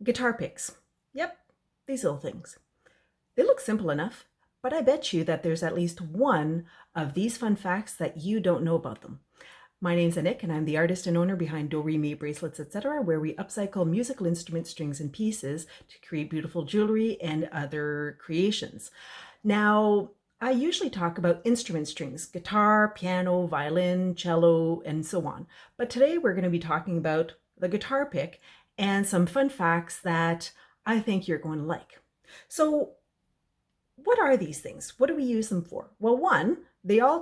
Guitar picks. Yep, these little things. They look simple enough, but I bet you that there's at least one of these fun facts that you don't know about them. My name's Anik, and I'm the artist and owner behind Do Re Mi Bracelets, etc., where we upcycle musical instruments, strings, and pieces to create beautiful jewelry and other creations. Now, I usually talk about instrument strings, guitar, piano, violin, cello, and so on. But today we're going to be talking about the guitar pick and some fun facts that I think you're going to like. So, what are these things? What do we use them for? Well, one, they are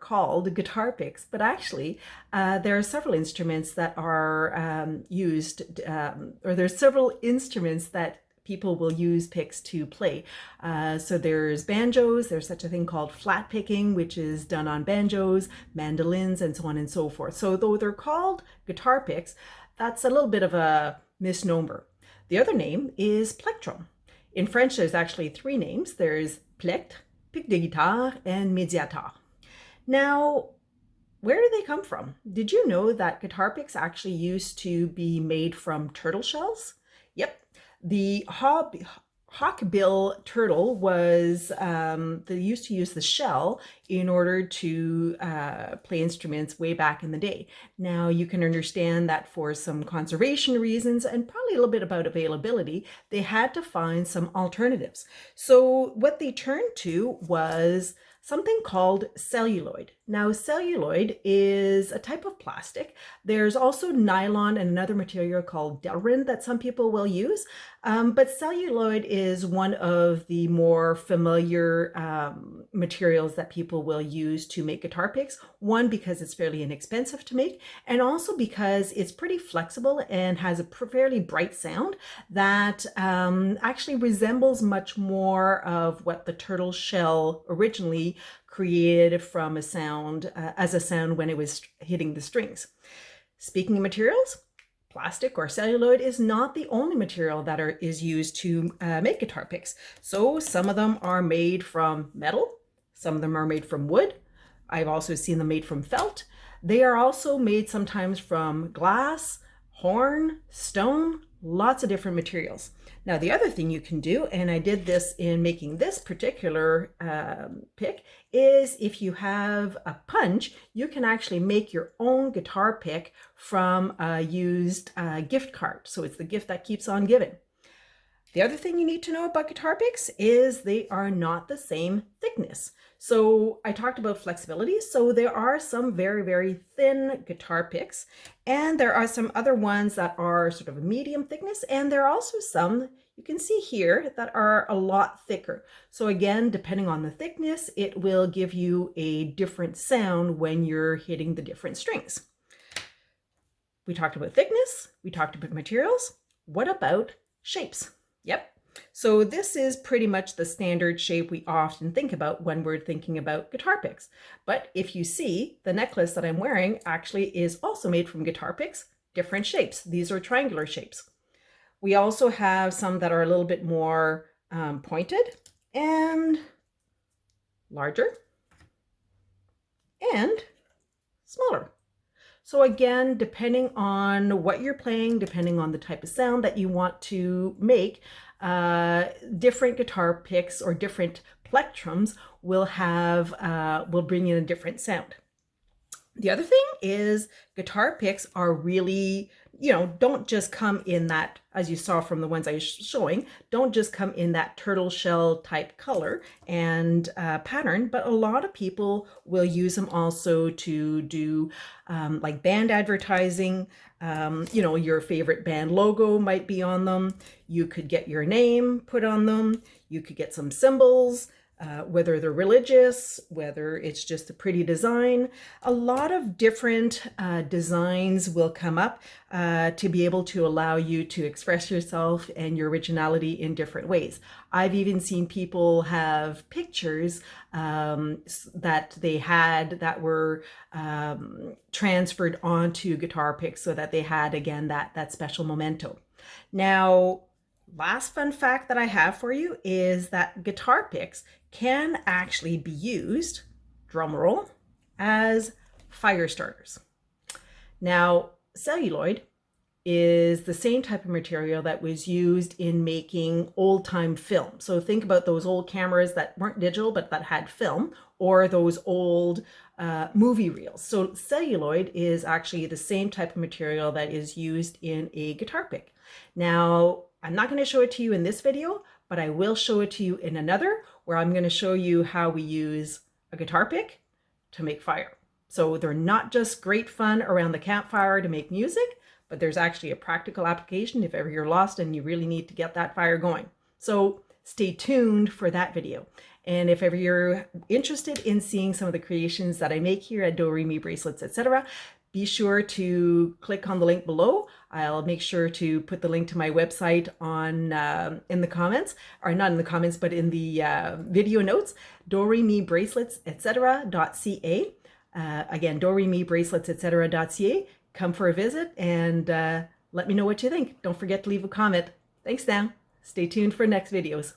called guitar picks, but actually there are several instruments that are used, or there's several instruments that people will use picks to play. So there's banjos, there's such a thing called flat picking, which is done on banjos, mandolins, and so on and so forth. So though they're called guitar picks, that's a little bit of a misnomer. The other name is plectrum. In French, there's actually three names. There's plectre, pic de guitare, and médiator. Now, where do they come from? Did you know that guitar picks actually used to be made from turtle shells? Yep. The Hawkbill Turtle was, they used to use the shell in order to play instruments way back in the day. Now you can understand that for some conservation reasons and probably a little bit about availability, they had to find some alternatives. So what they turned to was something called celluloid. Now, celluloid is a type of plastic. There's also nylon and another material called Delrin that some people will use. But celluloid is one of the more familiar materials that people will use to make guitar picks. One, because it's fairly inexpensive to make, and also because it's pretty flexible and has a fairly bright sound that actually resembles much more of what the turtle shell originally created from a sound, as a sound when it was hitting the strings. Speaking of materials, plastic or celluloid is not the only material that is used to make guitar picks. So some of them are made from metal, some of them are made from wood. I've also seen them made from felt. They are also made sometimes from glass, horn, stone, lots of different materials. Now, the other thing you can do, and I did this in making this particular pick, is if you have a punch, you can actually make your own guitar pick from a used gift card. So it's the gift that keeps on giving. The other thing you need to know about guitar picks is they are not the same thickness. So I talked about flexibility. So there are some very, very thin guitar picks, and there are some other ones that are sort of a medium thickness. And there are also some you can see here that are a lot thicker. So again, depending on the thickness, it will give you a different sound when you're hitting the different strings. We talked about thickness. We talked about materials. What about shapes? Yep. So this is pretty much the standard shape we often think about when we're thinking about guitar picks. But if you see, the necklace that I'm wearing actually is also made from guitar picks, different shapes. These are triangular shapes. We also have some that are a little bit more pointed and larger and smaller. So again, depending on what you're playing, depending on the type of sound that you want to make, different guitar picks or different plectrums will bring in a different sound. The other thing is guitar picks are really, don't just come in that, as you saw from the ones I was showing, don't just come in that turtle shell type color and pattern, but a lot of people will use them also to do like band advertising. Your favorite band logo might be on them. You could get your name put on them. You could get some symbols. Whether they're religious, whether it's just a pretty design. A lot of different designs will come up to be able to allow you to express yourself and your originality in different ways. I've even seen people have pictures that they had that were transferred onto guitar picks so that they had, again, that special memento. Now, last fun fact that I have for you is that guitar picks can actually be used, drumroll, as fire starters. Now, celluloid is the same type of material that was used in making old-time film. So think about those old cameras that weren't digital but that had film, or those old movie reels. So celluloid is actually the same type of material that is used in a guitar pick. Now, I'm not going to show it to you in this video, but I will show it to you in another, where I'm going to show you how we use a guitar pick to make fire. So they're not just great fun around the campfire to make music, but there's actually a practical application if ever you're lost and you really need to get that fire going. So stay tuned for that video. And if ever you're interested in seeing some of the creations that I make here at Do Re Mi Bracelets, etc., be sure to click on the link below. I'll make sure to put the link to my website on in the comments, or not in the comments, but in the video notes, doremibracelets.etc.ca. Again, doremibracelets.etc.ca. Come for a visit and let me know what you think. Don't forget to leave a comment. Thanks now. Stay tuned for next videos.